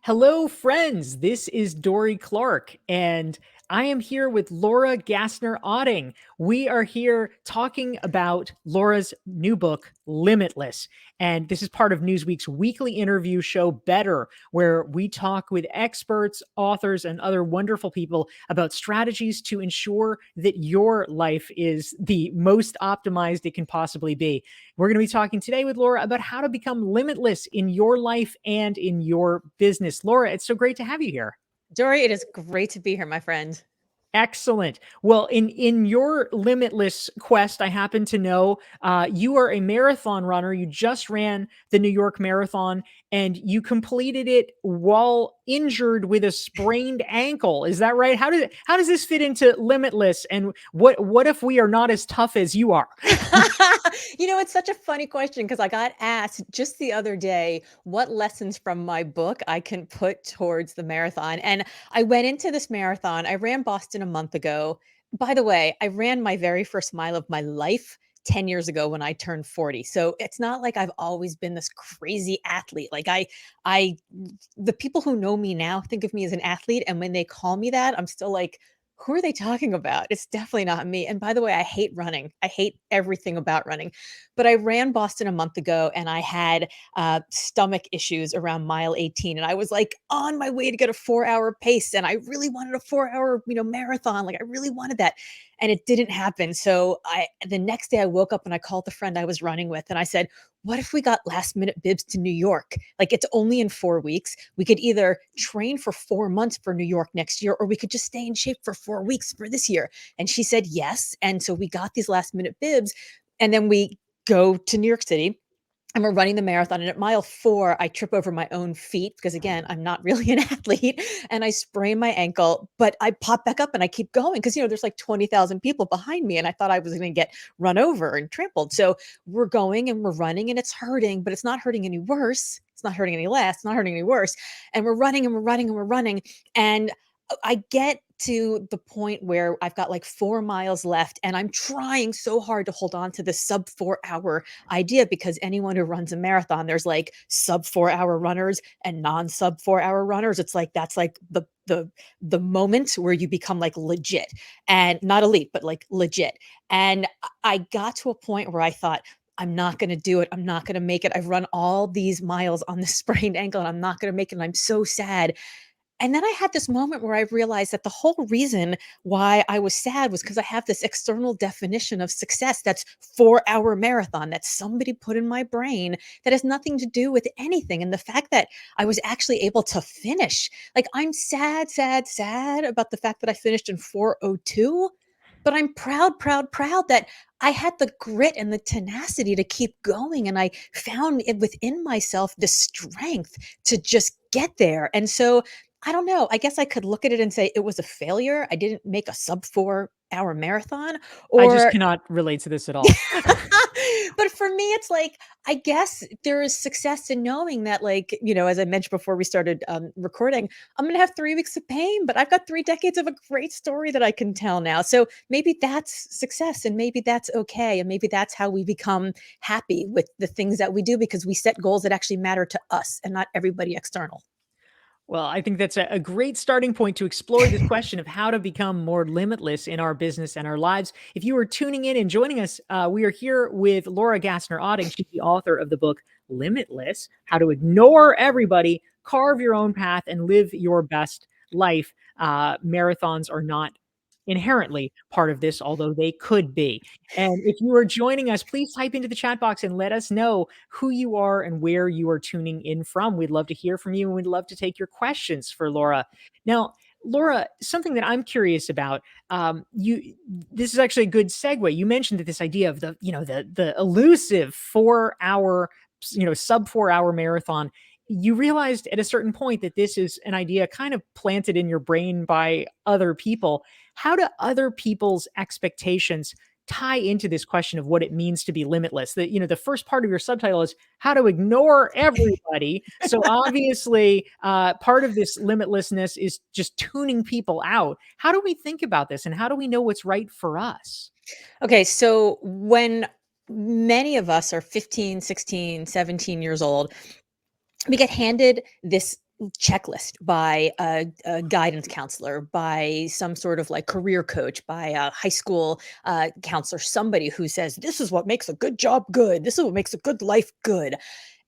Hello, friends. This is Dorie Clark, and I am here with Laura Gassner Otting. We are here talking about Laura's new book, Limitless. And this is part of Newsweek's weekly interview show, Better, where we talk with experts, authors, and other wonderful people about strategies to ensure that your life is the most optimized it can possibly be. We're going to be talking today with Laura about how to become limitless in your life and in your business. Laura, it's so great to have you here. Dorie, it is great to be here, my friend. Excellent. Well, in your limitless quest, I happen to know you are a marathon runner. You just ran the New York Marathon, and you completed it while injured with a sprained ankle. Is that right? How does this fit into limitless? And what if we are not as tough as you are? It's such a funny question because I got asked just the other day what lessons from my book I can put towards the marathon. And I went into this marathon. I ran Boston a month ago. By the way, I ran my very first mile of my life 10 years ago when I turned 40. So it's not like I've always been this crazy athlete. I, the people who know me now think of me as an athlete. And when they call me that, I'm still like, who are they talking about? It's definitely not me. And by the way, I hate running. I hate everything about running. But I ran Boston a month ago and I had stomach issues around mile 18. And I was like on my way to get a 4 hour pace. And I really wanted a 4 hour, marathon. Like I really wanted that. And it didn't happen. So the next day I woke up and I called the friend I was running with and I said, what if we got last minute bibs to New York? Like it's only in 4 weeks. We could either train for 4 months for New York next year, or we could just stay in shape for 4 weeks for this year. And she said yes. And so we got these last minute bibs. And then we go to New York City and we're running the marathon. And at mile 4, I trip over my own feet because, again, I'm not really an athlete. And I sprain my ankle, but I pop back up and I keep going because, there's like 20,000 people behind me. And I thought I was going to get run over and trampled. So we're going and we're running and it's hurting, but it's not hurting any worse. It's not hurting any less. It's not hurting any worse. And we're running and we're running and we're running. And I get to the point where I've got like 4 miles left and I'm trying so hard to hold on to this sub 4 hour idea because anyone who runs a marathon, there's like sub 4 hour runners and non sub 4 hour runners. It's like that's like the moment where you become like legit and not elite, but like legit. And I got to a point where I thought, I'm not going to do it. I'm not going to make it. I've run all these miles on this sprained ankle and I'm not going to make it. And I'm so sad. And then I had this moment where I realized that the whole reason why I was sad was because I have this external definition of success that's 4 hour marathon that somebody put in my brain that has nothing to do with anything. And the fact that I was actually able to finish, like I'm sad, sad, sad about the fact that I finished in 4:02, but I'm proud, proud, proud that I had the grit and the tenacity to keep going. And I found it within myself the strength to just get there. And so I don't know. I guess I could look at it and say it was a failure. I didn't make a sub 4 hour marathon I just or cannot relate to this at all. but for me it's like I guess there is success in knowing that as I mentioned before we started recording, I'm going to have 3 weeks of pain, but I've got 3 decades of a great story that I can tell now. So maybe that's success and maybe that's okay. And maybe that's how we become happy with the things that we do because we set goals that actually matter to us and not everybody external. Well, I think that's a great starting point to explore this question of how to become more limitless in our business and our lives. If you are tuning in and joining us, we are here with Laura Gassner Otting. She's the author of the book Limitless: How to Ignore Everybody, Carve Your Own Path, and Live Your Best Life. Marathons are not inherently part of this, although they could be. And if you are joining us, please type into the chat box and let us know who you are and where you are tuning in from. We'd love to hear from you and we'd love to take your questions for Laura. Now, Laura, something that I'm curious about, this is actually a good segue. You mentioned that this idea of the elusive 4 hour, sub 4 hour marathon. You realized at a certain point that this is an idea kind of planted in your brain by other people. How do other people's expectations tie into this question of what it means to be limitless? The first part of your subtitle is how to ignore everybody. So obviously, part of this limitlessness is just tuning people out. How do we think about this and how do we know what's right for us? Okay, so when many of us are 15, 16, 17 years old, we get handed this checklist by a guidance counselor, by some sort of like career coach, by a high school counselor, somebody who says, this is what makes a good job good. This is what makes a good life good.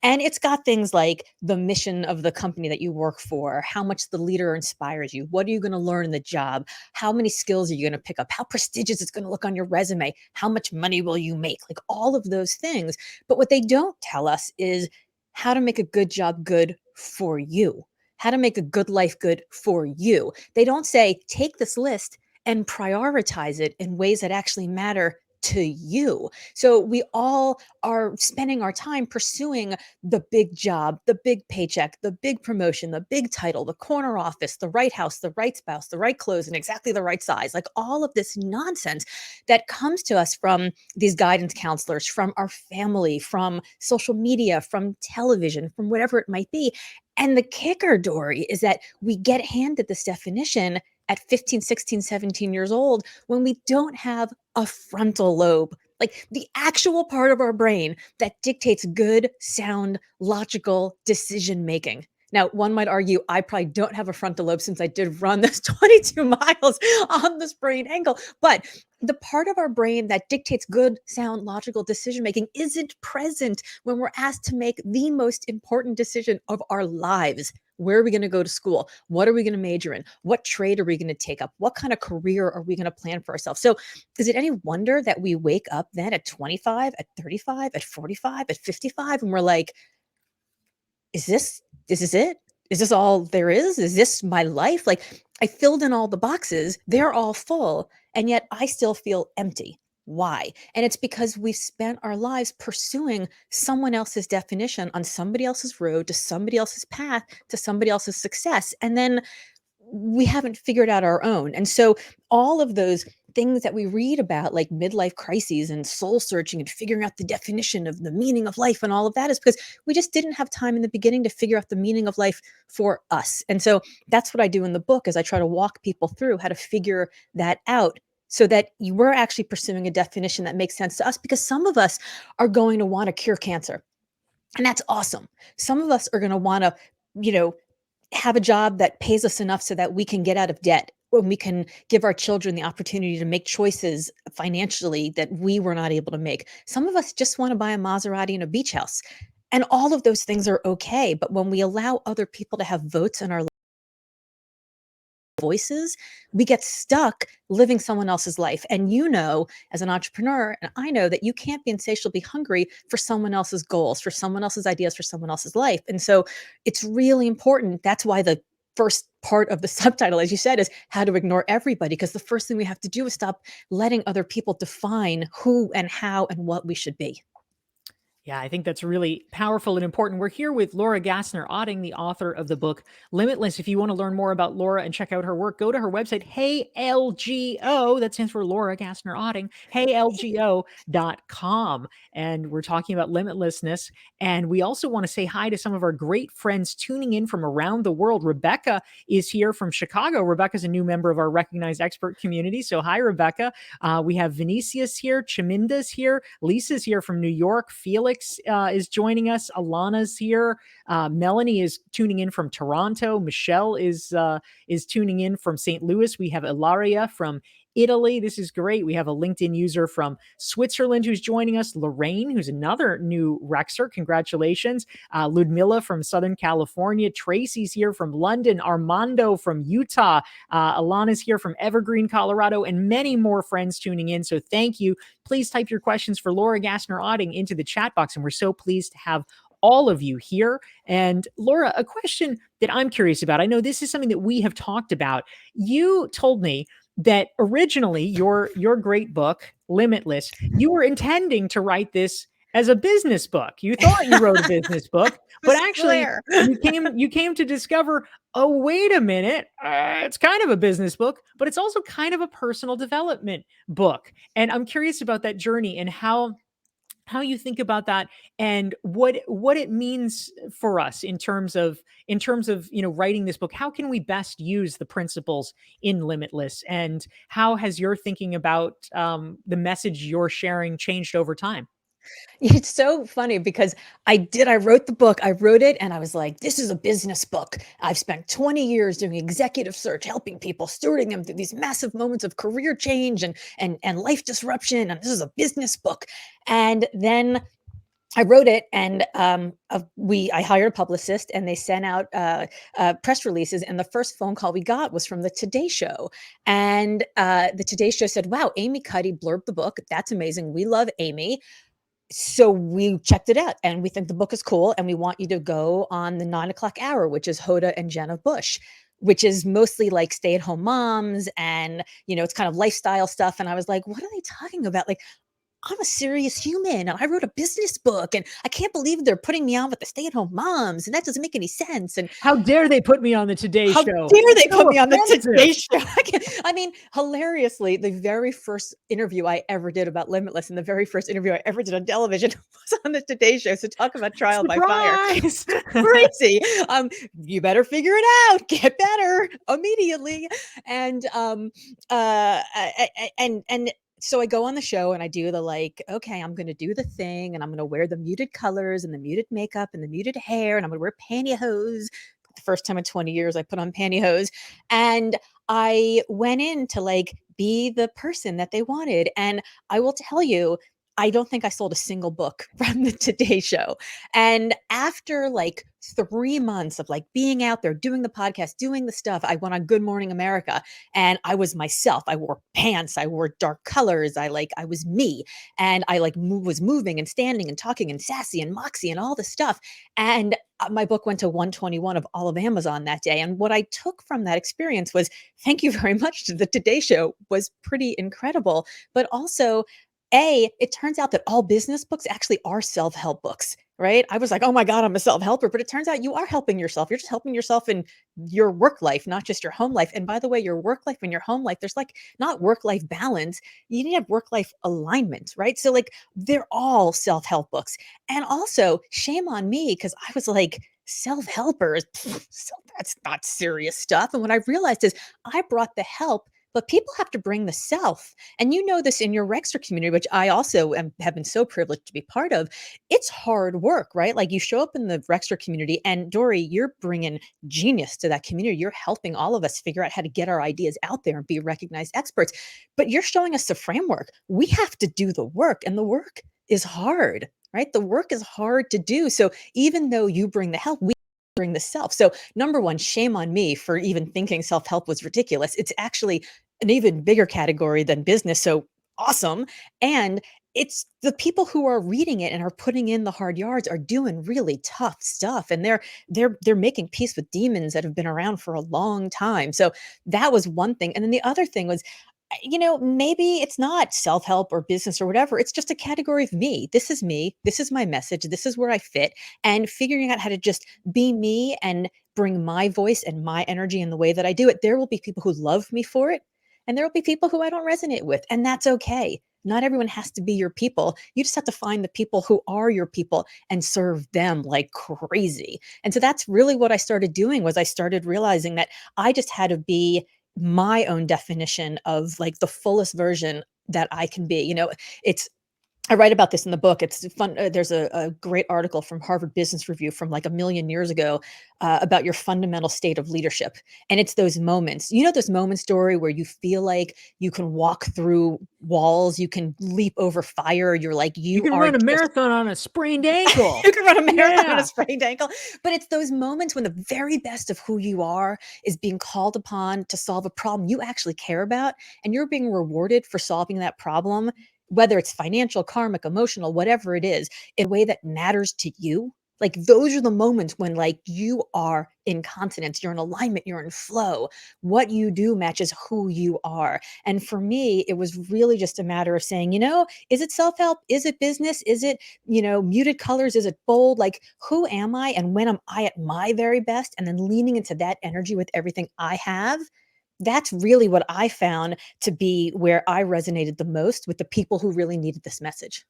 And it's got things like the mission of the company that you work for, how much the leader inspires you, what are you going to learn in the job, how many skills are you going to pick up, how prestigious it's going to look on your resume, how much money will you make, like all of those things. But what they don't tell us is how to make a good job good for you, how to make a good life good for you. They don't say, take this list and prioritize it in ways that actually matter to you. So we all are spending our time pursuing the big job, the big paycheck, the big promotion, the big title, the corner office, the right house, the right spouse, the right clothes, and exactly the right size. Like all of this nonsense that comes to us from these guidance counselors, from our family, from social media, from television, from whatever it might be. And the kicker, Dorie, is that we get handed this definition at 15, 16, 17 years old when we don't have a frontal lobe, like the actual part of our brain that dictates good, sound, logical decision making. Now, one might argue I probably don't have a frontal lobe since I did run this 22 miles on the sprained ankle, but the part of our brain that dictates good, sound, logical decision making isn't present when we're asked to make the most important decision of our lives. Where are we going to go to school? What are we going to major in? What trade are we going to take up? What kind of career are we going to plan for ourselves? So, is it any wonder that we wake up then at 25, at 35, at 45, at 55, and we're like, is this it? Is this all there is? Is this my life? Like I filled in all the boxes, they're all full, and yet I still feel empty. Why? And it's because we've spent our lives pursuing someone else's definition on somebody else's road to somebody else's path to somebody else's success. And then we haven't figured out our own. And so all of those things that we read about, like midlife crises and soul searching and figuring out the definition of the meaning of life and all of that, is because we just didn't have time in the beginning to figure out the meaning of life for us. And so that's what I do in the book, is I try to walk people through how to figure that out so that you were actually pursuing a definition that makes sense to us, because some of us are going to want to cure cancer, and that's awesome. Some of us are going to want to, you know, have a job that pays us enough so that we can get out of debt, when we can give our children the opportunity to make choices financially that we were not able to make. Some of us just want to buy a Maserati and a beach house. And all of those things are okay. But when we allow other people to have votes in our voices, we get stuck living someone else's life. And you know, as an entrepreneur, and I know that you can't be insatiably hungry for someone else's goals, for someone else's ideas, for someone else's life. And so it's really important. That's why the first part of the subtitle, as you said, is how to ignore everybody, because the first thing we have to do is stop letting other people define who and how and what we should be. Yeah, I think that's really powerful and important. We're here with Laura Gassner Otting, the author of the book Limitless. If you want to learn more about Laura and check out her work, go to her website, Hey LGO. That stands for Laura Gassner Otting, heylgo.com. And we're talking about limitlessness. And we also want to say hi to some of our great friends tuning in from around the world. Rebecca is here from Chicago. Rebecca's a new member of our recognized expert community. So, hi, Rebecca. We have Vinicius here, Chaminda's here, Lisa's here from New York, Felix is joining us, Alana's here, Melanie is tuning in from Toronto, Michelle is tuning in from St. Louis. We have Ilaria from Italy. This is great. We have a LinkedIn user from Switzerland who's joining us. Lorraine, who's another new Rexer. Congratulations. Ludmilla from Southern California. Tracy's here from London. Armando from Utah. Alana's here from Evergreen, Colorado, and many more friends tuning in. So thank you. Please type your questions for Laura Gassner Otting into the chat box. And we're so pleased to have all of you here. And Laura, a question that I'm curious about. I know this is something that we have talked about. You told me that originally your great book, Limitless, you were intending to write this as a business book. You thought you wrote a business book, but actually Swear. you came to discover, oh, wait a minute, it's kind of a business book, but it's also kind of a personal development book. And I'm curious about that journey and how you think about that and what it means for us in terms of writing this book. How can we best use the principles in Limitless, and how has your thinking about the message you're sharing changed over time? It's so funny because I wrote the book, I wrote it and I was like, this is a business book. I've spent 20 years doing executive search, helping people, stewarding them through these massive moments of career change and life disruption. And this is a business book. And then I wrote it, and I hired a publicist, and they sent out press releases. And the first phone call we got was from the Today Show, and the Today Show said, "Wow, Amy Cuddy blurbed the book. That's amazing. We love Amy." So we checked it out, and we think the book is cool, and we want you to go on the 9 o'clock hour, which is Hoda and Jenna Bush, which is mostly like stay-at-home moms, and it's kind of lifestyle stuff. And I was like, what are they talking about? Like, I'm a serious human and I wrote a business book and I can't believe they're putting me on with the stay-at-home moms and that doesn't make any sense. And How dare they put me on the Today how Show? dare they put So me on the offensive. Today Show? I mean, hilariously, the very first interview I ever did about Limitless and the very first interview I ever did on television was on the Today Show. So talk about trial by fire. Surprise. Crazy. You better figure it out. Get better immediately. And and so I go on the show and I do the like, okay, I'm going to do the thing and I'm going to wear the muted colors and the muted makeup and the muted hair and I'm going to wear pantyhose. The first time in 20 years I put on pantyhose, and I went in to like be the person that they wanted. And I will tell you, I don't think I sold a single book from the Today Show. And after like 3 months of like being out there, doing the podcast, doing the stuff, I went on Good Morning America and I was myself. I wore pants, I wore dark colors. I was me. And I like was moving and standing and talking and sassy and moxie and all the stuff. And my book went to 121 of all of Amazon that day. And what I took from that experience was thank you very much to the Today Show was pretty incredible. But also, it turns out that all business books actually are self-help books, right? I was like, oh my God, I'm a self-helper. But it turns out you are helping yourself. You're just helping yourself in your work life, not just your home life. And by the way, your work life and your home life, there's like not work-life balance. You need to have work-life alignment, right? So like they're all self-help books. And also, shame on me, because I was like, self-helpers, that's not serious stuff. And what I realized is I brought the help, but people have to bring the self. And you know this in your Rexer community, which I also have been so privileged to be part of. It's hard work, right? Like you show up in the Rexer community, and Dorie, you're bringing genius to that community. You're helping all of us figure out how to get our ideas out there and be recognized experts. But you're showing us the framework. We have to do the work, and the work is hard, right? The work is hard to do. So even though you bring the help, we bring the self. So number one, shame on me for even thinking self-help was ridiculous. It's actually an even bigger category than business. So awesome. And it's the people who are reading it and are putting in the hard yards are doing really tough stuff, and they're making peace with demons that have been around for a long time. So that was one thing. And then the other thing was, maybe it's not self-help or business or whatever. It's just a category of me. This is me. This is my message. This is where I fit. And figuring out how to just be me and bring my voice and my energy in the way that I do it. There will be people who love me for it, and there will be people who I don't resonate with. And that's okay. Not everyone has to be your people. You just have to find the people who are your people and serve them like crazy. And so that's really what I started doing. Was I started realizing that I just had to be my own definition of like the fullest version that I can be. It's I write about this in the book. It's fun. There's a great article from Harvard Business Review from like a million years ago about your fundamental state of leadership. And it's those moments, those moments, Dory, where you feel like you can walk through walls, you can leap over fire. You're like, You you can are run a just marathon on a sprained ankle. you can run a marathon on a Yeah. sprained ankle. But it's those moments when the very best of who you are is being called upon to solve a problem you actually care about, and you're being rewarded for solving that problem, whether it's financial, karmic, emotional, whatever it is, in a way that matters to you. Like those are the moments when like you are in consonance, you're in alignment, you're in flow. What you do matches who you are. And for me, it was really just a matter of saying, is it self-help? Is it business? Is it muted colors? Is it bold? Like, who am I? And when am I at my very best? And then leaning into that energy with everything I have. That's really what I found to be where I resonated the most with the people who really needed this message.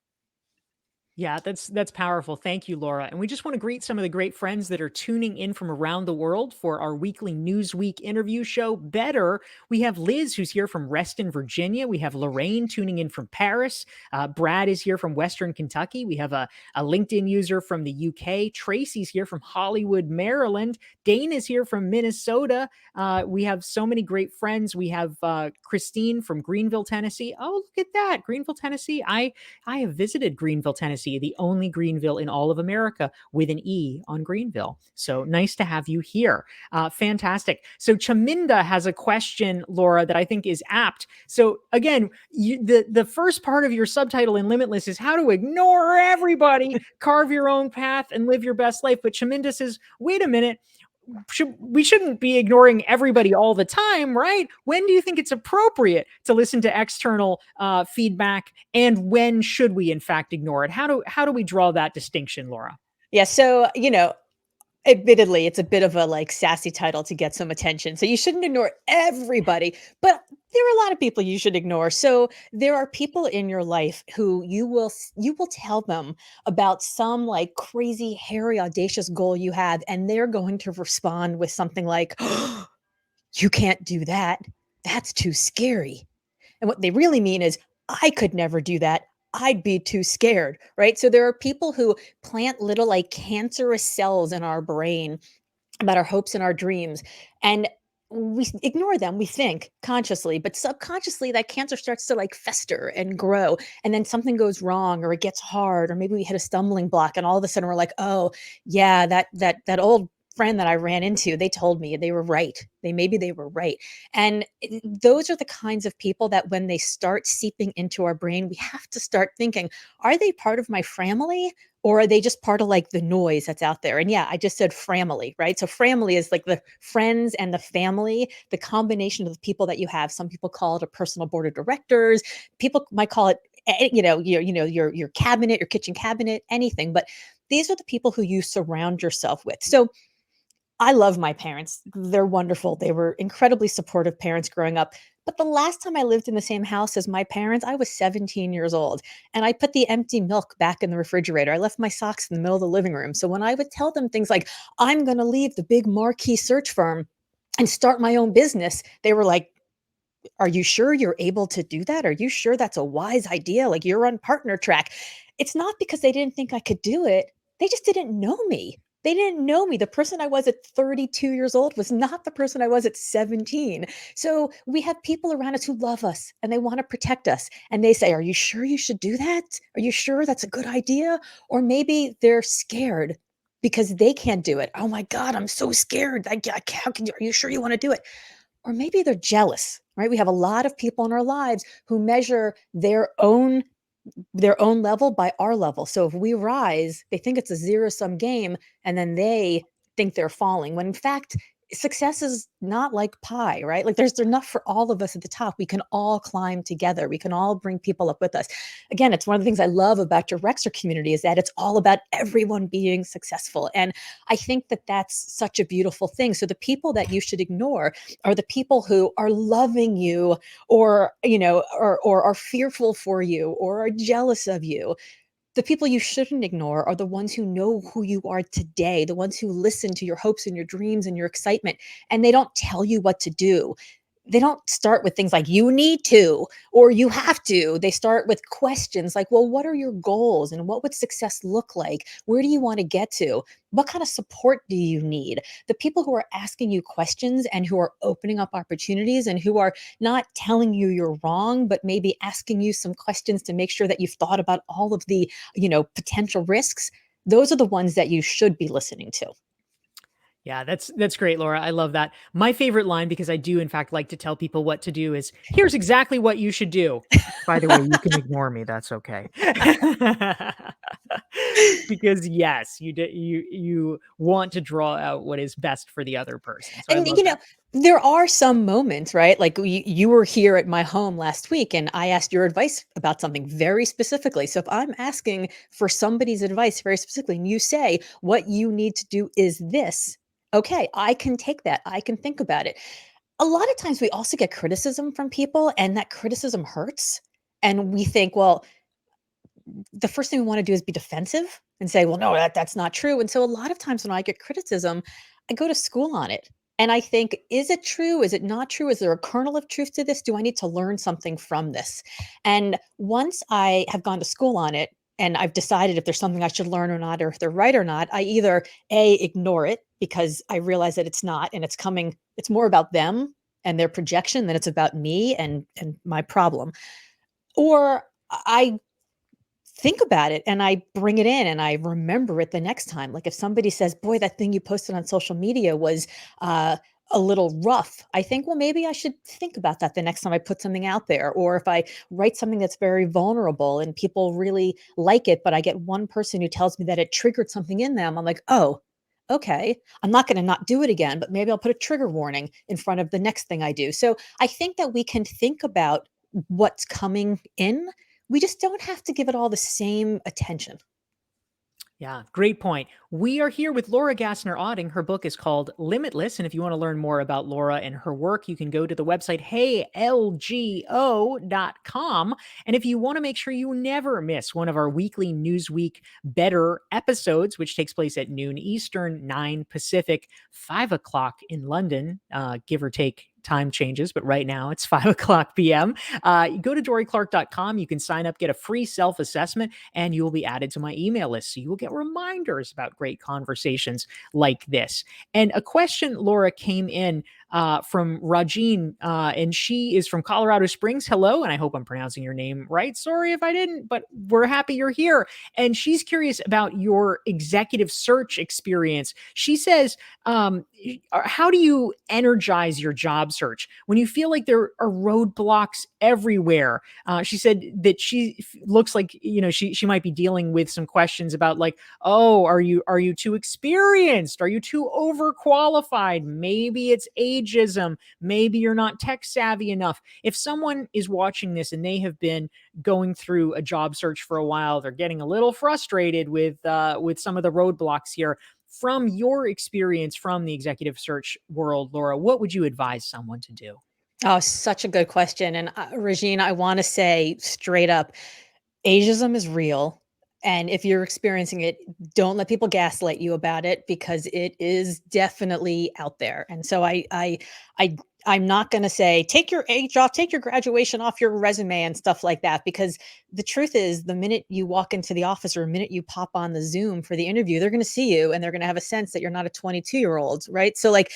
Yeah, that's powerful. Thank you, Laura. And we just want to greet some of the great friends that are tuning in from around the world for our weekly Newsweek interview show, Better. We have Liz, who's here from Reston, Virginia. We have Lorraine tuning in from Paris. Brad is here from Western Kentucky. We have a LinkedIn user from the UK. Tracy's here from Hollywood, Maryland. Dane is here from Minnesota. We have so many great friends. We have Christine from Greenville, Tennessee. Oh, look at that. Greenville, Tennessee. I have visited Greenville, Tennessee, the only Greenville in all of America with an E on Greenville. So nice to have you here. Fantastic. So Chaminda has a question, Laura, that I think is apt. So again, the first part of your subtitle in Limitless is how to ignore everybody, carve your own path, and live your best life. But Chaminda says, wait a minute, we shouldn't be ignoring everybody all the time, right? When do you think it's appropriate to listen to external feedback, and when should we, in fact, ignore it? How do we draw that distinction, Laura? Yeah, so, admittedly, it's a bit of a, like, sassy title to get some attention, so you shouldn't ignore everybody, but there are a lot of people you should ignore. So, there are people in your life who you will tell them about some, like, crazy, hairy, audacious goal you have, and they're going to respond with something like, "You can't do that. That's too scary." And what they really mean is, "I could never do that. I'd be too scared," right? So there are people who plant little, like, cancerous cells in our brain about our hopes and our dreams, and we ignore them, we think consciously, but subconsciously that cancer starts to, like, fester and grow, and then something goes wrong or it gets hard, or maybe we hit a stumbling block, and all of a sudden we're like, "Oh, yeah, that old friend that I ran into, they told me they were right. They were right." And those are the kinds of people that when they start seeping into our brain, we have to start thinking, are they part of my family, or are they just part of, like, the noise that's out there? And yeah, I just said family, right? So family is like the friends and the family, the combination of the people that you have. Some people call it a personal board of directors. People might call it, your cabinet, your kitchen cabinet, anything. But these are the people who you surround yourself with. So I love my parents. They're wonderful. They were incredibly supportive parents growing up. But the last time I lived in the same house as my parents, I was 17 years old, and I put the empty milk back in the refrigerator. I left my socks in the middle of the living room. So when I would tell them things like, "I'm going to leave the big marquee search firm and start my own business," they were like, "Are you sure you're able to do that? Are you sure that's a wise idea? Like, you're on partner track." It's not because they didn't think I could do it. They just didn't know me. They didn't know me. The person I was at 32 years old was not the person I was at 17. So we have people around us who love us and they want to protect us. And they say, "Are you sure you should do that? Are you sure that's a good idea?" Or maybe they're scared because they can't do it. "Oh my God, I'm so scared. How can you, are you sure you want to do it?" Or maybe they're jealous, right? We have a lot of people in our lives who measure their own level by our level. So if we rise, they think it's a zero-sum game, and then they think they're falling, when in fact, success is not like pie, right? Like, there's enough for all of us at the top. We can all climb together. We can all bring people up with us. Again, it's one of the things I love about your Rexer community is that it's all about everyone being successful. And I think that that's such a beautiful thing. So the people that you should ignore are the people who are loving you, or or are fearful for you, or are jealous of you. The people you shouldn't ignore are the ones who know who you are today, the ones who listen to your hopes and your dreams and your excitement, and they don't tell you what to do. They don't start with things like, "You need to," or "You have to." They start with questions like, "Well, what are your goals, and what would success look like? Where do you want to get to? What kind of support do you need?" The people who are asking you questions and who are opening up opportunities and who are not telling you you're wrong, but maybe asking you some questions to make sure that you've thought about all of the, potential risks, those are the ones that you should be listening to. Yeah, that's great, Laura. I love that. My favorite line, because I do in fact like to tell people what to do, is here's exactly what you should do. By the way, you can ignore me. That's okay. Because yes, you want to draw out what is best for the other person. So I And, love that. there are some moments, right? Like, you were here at my home last week and I asked your advice about something very specifically. So if I'm asking for somebody's advice very specifically and you say, "What you need to do is this," okay, I can take that. I can think about it. A lot of times we also get criticism from people and that criticism hurts. And we think, well, the first thing we want to do is be defensive and say, well, no, that's not true. And so a lot of times when I get criticism, I go to school on it. And I think, is it true? Is it not true? Is there a kernel of truth to this? Do I need to learn something from this? And once I have gone to school on it and I've decided if there's something I should learn or not, or if they're right or not, I either A, ignore it because I realize that it's not and it's more about them and their projection than it's about me and my problem. Or I think about it and I bring it in and I remember it the next time. Like if somebody says, "Boy, that thing you posted on social media was uh, a little rough," I think, well, maybe I should think about that the next time I put something out there. Or if I write something that's very vulnerable and people really like it, but I get one person who tells me that it triggered something in them, I'm like, oh, okay, I'm not going to not do it again, but maybe I'll put a trigger warning in front of the next thing I do. So I think that we can think about what's coming in. We just don't have to give it all the same attention. Yeah, great point. We are here with Laura Gassner Otting. Her book is called Limitless. And if you want to learn more about Laura and her work, you can go to the website heylgo.com. And if you want to make sure you never miss one of our weekly Newsweek Better episodes, which takes place at noon Eastern, 9 Pacific, 5 o'clock in London, give or take time changes, but right now it's 5 o'clock p.m. You go to DorieClark.com. You can sign up, get a free self assessment, and you will be added to my email list. So you will get reminders about great conversations like this. And a question, Laura, came in from Rajin, and she is from Colorado Springs. Hello, and I hope I'm pronouncing your name right. Sorry if I didn't, but we're happy you're here. And she's curious about your executive search experience. She says, how do you energize your job search when you feel like there are roadblocks everywhere? She said that looks like, she might be dealing with some questions about, like, oh, are you too experienced? Are you too overqualified? Maybe it's ageism. Maybe you're not tech savvy enough. If someone is watching this and they have been going through a job search for a while, they're getting a little frustrated with some of the roadblocks here. From your experience from the executive search world, Laura, what would you advise someone to do? Oh, such a good question. And Regine, I want to say straight up, ageism is real. And if you're experiencing it, don't let people gaslight you about it because it is definitely out there. And so I I'm not going to say take your age off, take your graduation off your resume and stuff like that, because the truth is the minute you walk into the office or the minute you pop on the Zoom for the interview, they're going to see you and they're going to have a sense that you're not a 22-year-old, right? So like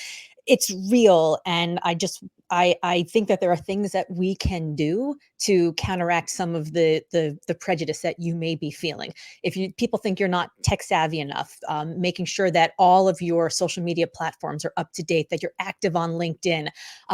it's real. And I think that there are things that we can do to counteract some of the prejudice that you may be feeling. If you people think you're not tech savvy enough, making sure that all of your social media platforms are up to date, that you're active on LinkedIn,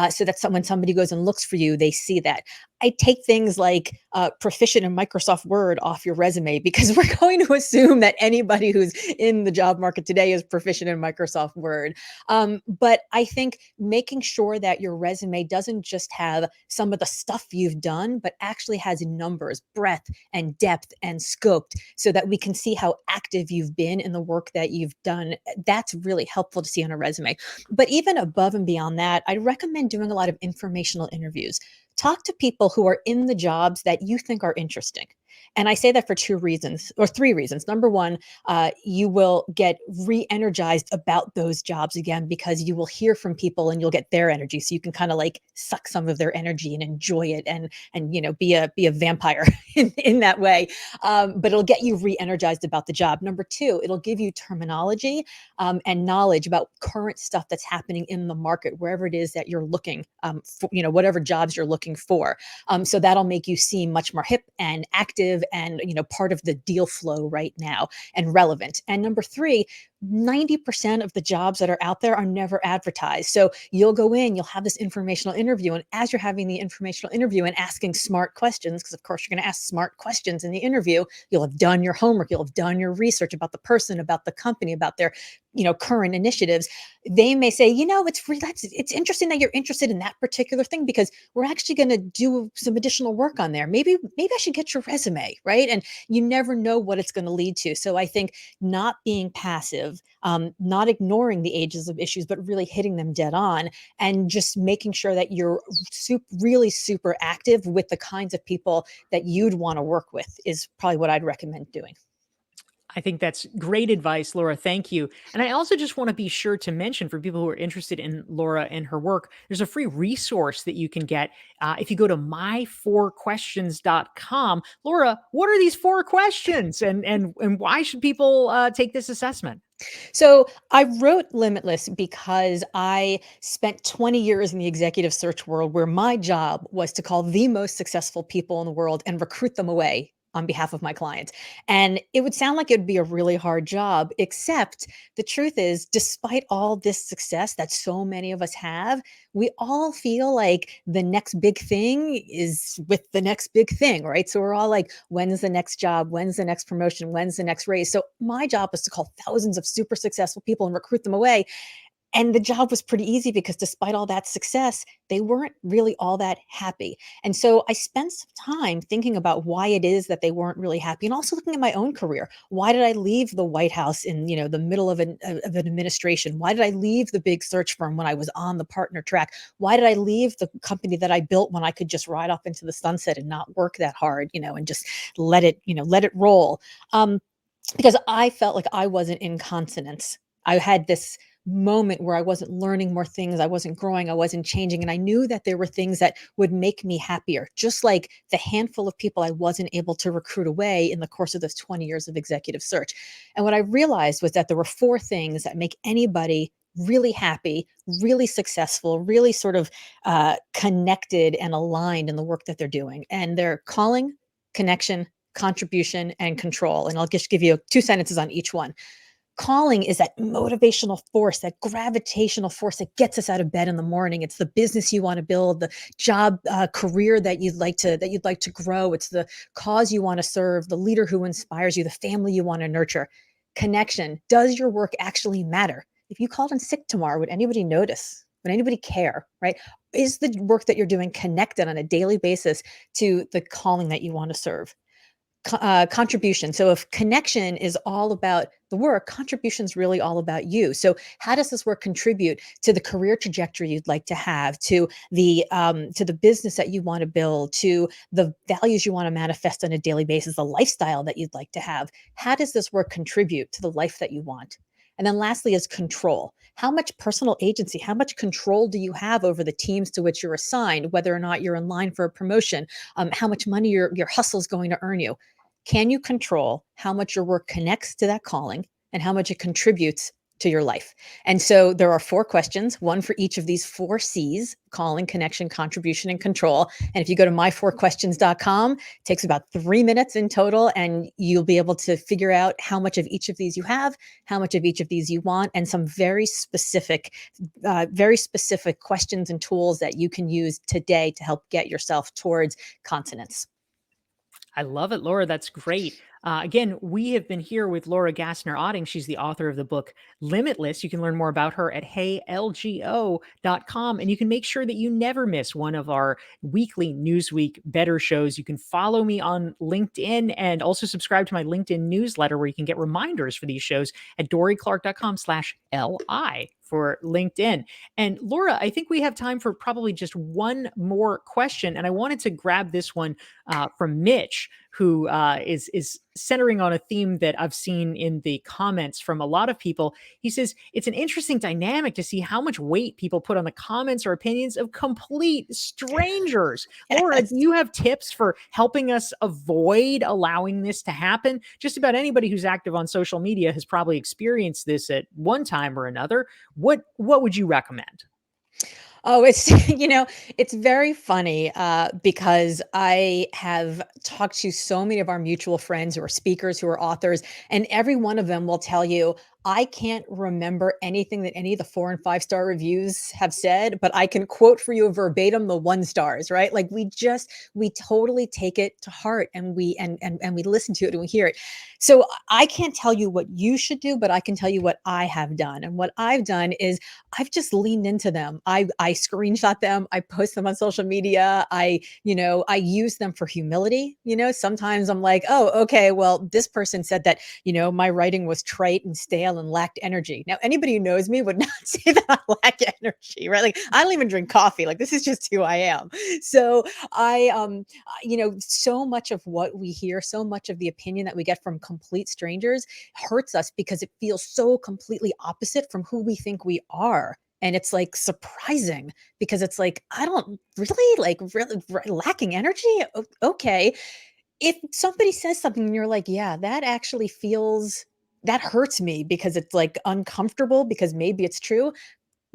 so that when somebody goes and looks for you, they see that. I take things like proficient in Microsoft Word off your resume because we're going to assume that anybody who's in the job market today is proficient in Microsoft Word. But I think making sure that your resume doesn't just have some of the stuff you've done, but actually has numbers, breadth, and depth and scoped so that we can see how active you've been in the work that you've done. That's really helpful to see on a resume. But even above and beyond that, I recommend doing a lot of informational interviews. Talk to people who are in the jobs that you think are interesting. And I say that for two reasons or three reasons. Number one, you will get re-energized about those jobs again because you will hear from people and you'll get their energy. So you can kind of like suck some of their energy and enjoy it and be a vampire in that way. But it'll get you re-energized about the job. Number two, it'll give you terminology and knowledge about current stuff that's happening in the market, wherever it is that you're looking for, whatever jobs you're looking for. So that'll make you seem much more hip and active and part of the deal flow right now and relevant. And number three, 90% of the jobs that are out there are never advertised. So you'll go in, you'll have this informational interview. And as you're having the informational interview and asking smart questions, because of course you're going to ask smart questions in the interview, you'll have done your homework, you'll have done your research about the person, about the company, about their current initiatives. They may say, it's interesting that you're interested in that particular thing because we're actually going to do some additional work on there. Maybe I should get your resume, right? And you never know what it's going to lead to. So I think not being passive, proactive, not ignoring the ages of issues, but really hitting them dead on, and just making sure that you're really super active with the kinds of people that you'd want to work with is probably what I'd recommend doing. I think that's great advice, Laura. Thank you. And I also just want to be sure to mention for people who are interested in Laura and her work, there's a free resource that you can get if you go to my4questions.com. Laura, what are these 4 questions and why should people take this assessment? So I wrote Limitless because I spent 20 years in the executive search world where my job was to call the most successful people in the world and recruit them away on behalf of my clients. And it would sound like it would be a really hard job, except the truth is, despite all this success that so many of us have, we all feel like the next big thing is with the next big thing, right? So we're all like, when's the next job? When's the next promotion? When's the next raise? So my job was to call thousands of super successful people and recruit them away. And the job was pretty easy because despite all that success, they weren't really all that happy. And so I spent some time thinking about why it is that they weren't really happy and also looking at my own career. Why did I leave the White House in, the middle of an administration? Why did I leave the big search firm when I was on the partner track? Why did I leave the company that I built when I could just ride off into the sunset and not work that hard, and just let it roll? Because I felt like I wasn't in consonance. I had this moment where I wasn't learning more things, I wasn't growing, I wasn't changing, and I knew that there were things that would make me happier, just like the handful of people I wasn't able to recruit away in the course of those 20 years of executive search. And what I realized was that there were 4 things that make anybody really happy, really successful, really sort of connected and aligned in the work that they're doing. And they're calling, connection, contribution, and control. And I'll just give you 2 sentences on each one. Calling is that motivational force, that gravitational force that gets us out of bed in the morning. It's the business you want to build, the job, career that you'd like to grow. It's the cause you want to serve, the leader who inspires you, the family you want to nurture. Connection. Does your work actually matter? If you called in sick tomorrow, would anybody notice? Would anybody care? Right? Is the work that you're doing connected on a daily basis to the calling that you want to serve? Contribution. So if connection is all about the work, contribution is really all about you. So how does this work contribute to the career trajectory you'd like to have, to the business that you want to build, to the values you want to manifest on a daily basis, the lifestyle that you'd like to have? How does this work contribute to the life that you want? And then lastly is control. How much personal agency, how much control do you have over the teams to which you're assigned, whether or not you're in line for a promotion, how much money your hustle is going to earn you? Can you control how much your work connects to that calling and how much it contributes to your life? And so there are 4 questions, one for each of these 4 C's: calling, connection, contribution, and control. And if you go to my4questions.com, it takes about 3 minutes in total, and you'll be able to figure out how much of each of these you have, how much of each of these you want, and some very specific questions and tools that you can use today to help get yourself towards consonance. I love it, Laura. That's great. Again, we have been here with Laura Gassner Otting. She's the author of the book Limitless. You can learn more about her at heylgo.com. And you can make sure that you never miss one of our weekly Newsweek Better shows. You can follow me on LinkedIn and also subscribe to my LinkedIn newsletter where you can get reminders for these shows at dorieclark.com/LI for LinkedIn. And Laura, I think we have time for probably just one more question. And I wanted to grab this one from Mitch, who is centering on a theme that I've seen in the comments from a lot of people. He says it's an interesting dynamic to see how much weight people put on the comments or opinions of complete strangers. Laura, do Yes. you have tips for helping us avoid allowing this to happen? Just about anybody who's active on social media has probably experienced this at one time or another. What would you recommend? Oh, it's it's very funny, because I have talked to so many of our mutual friends who are speakers, who are authors, and every one of them will tell you, "I can't remember anything that any of the 4 and 5-star reviews have said, but I can quote for you verbatim the 1 stars," right? Like, we totally take it to heart, and we listen to it and we hear it. So I can't tell you what you should do, but I can tell you what I have done. And what I've done is I've just leaned into them. I screenshot them, I post them on social media. I use them for humility. Sometimes I'm like, oh, okay, well, this person said that, my writing was trite and stale and lacked energy. Now, anybody who knows me would not say that I lack energy, right? Like, I don't even drink coffee. Like, this is just who I am. So so much of what we hear, so much of the opinion that we get from complete strangers hurts us because it feels so completely opposite from who we think we are. And it's like surprising because it's like, I don't really lacking energy. Okay. If somebody says something and you're like, yeah, that actually feels, that hurts me because it's like uncomfortable because maybe it's true,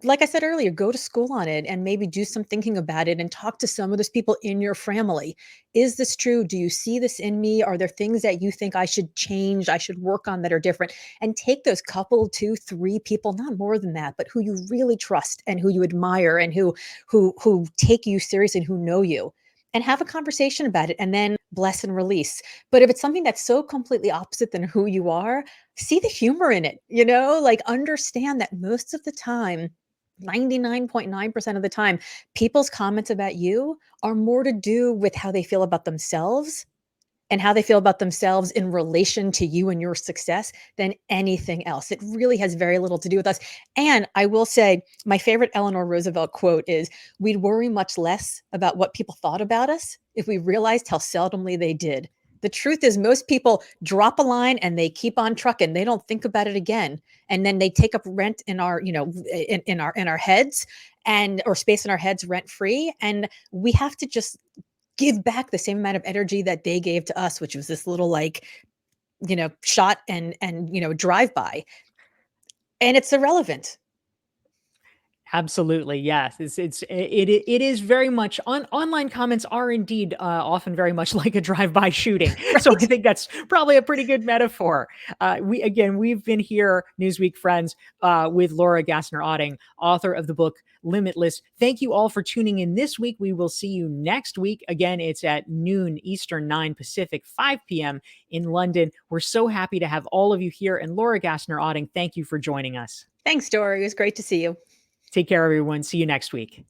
like I said earlier, go to school on it and maybe do some thinking about it and talk to some of those people in your family. Is this true? Do you see this in me? Are there things that you think I should change, I should work on that are different? And take those couple, two, three people, not more than that, but who you really trust and who you admire and who take you seriously and who know you. And have a conversation about it and then bless and release. But if it's something that's so completely opposite than who you are, see the humor in it, like understand that most of the time 99.9% of the time, people's comments about you are more to do with how they feel about themselves and how they feel about themselves in relation to you and your success than anything else. It really has very little to do with us. And I will say, my favorite Eleanor Roosevelt quote is, we'd worry much less about what people thought about us if we realized how seldomly they did. The truth is, most people drop a line and they keep on trucking. They don't think about it again. And then they take up rent in our, in our heads and or space in our heads rent free. And we have to just give back the same amount of energy that they gave to us, which was this little like, shot and drive by. And it's irrelevant. Absolutely, yes. It is very much online comments are indeed often very much like a drive-by shooting. So I Right? think that's probably a pretty good metaphor. We've been here, Newsweek friends, with Laura Gassner Otting, author of the book Limitless. Thank you all for tuning in this week. We will see you next week. Again, it's at noon Eastern, 9 Pacific, 5 p.m. in London. We're so happy to have all of you here. And Laura Gassner Otting, thank you for joining us. Thanks, Dorie. It was great to see you. Take care, everyone. See you next week.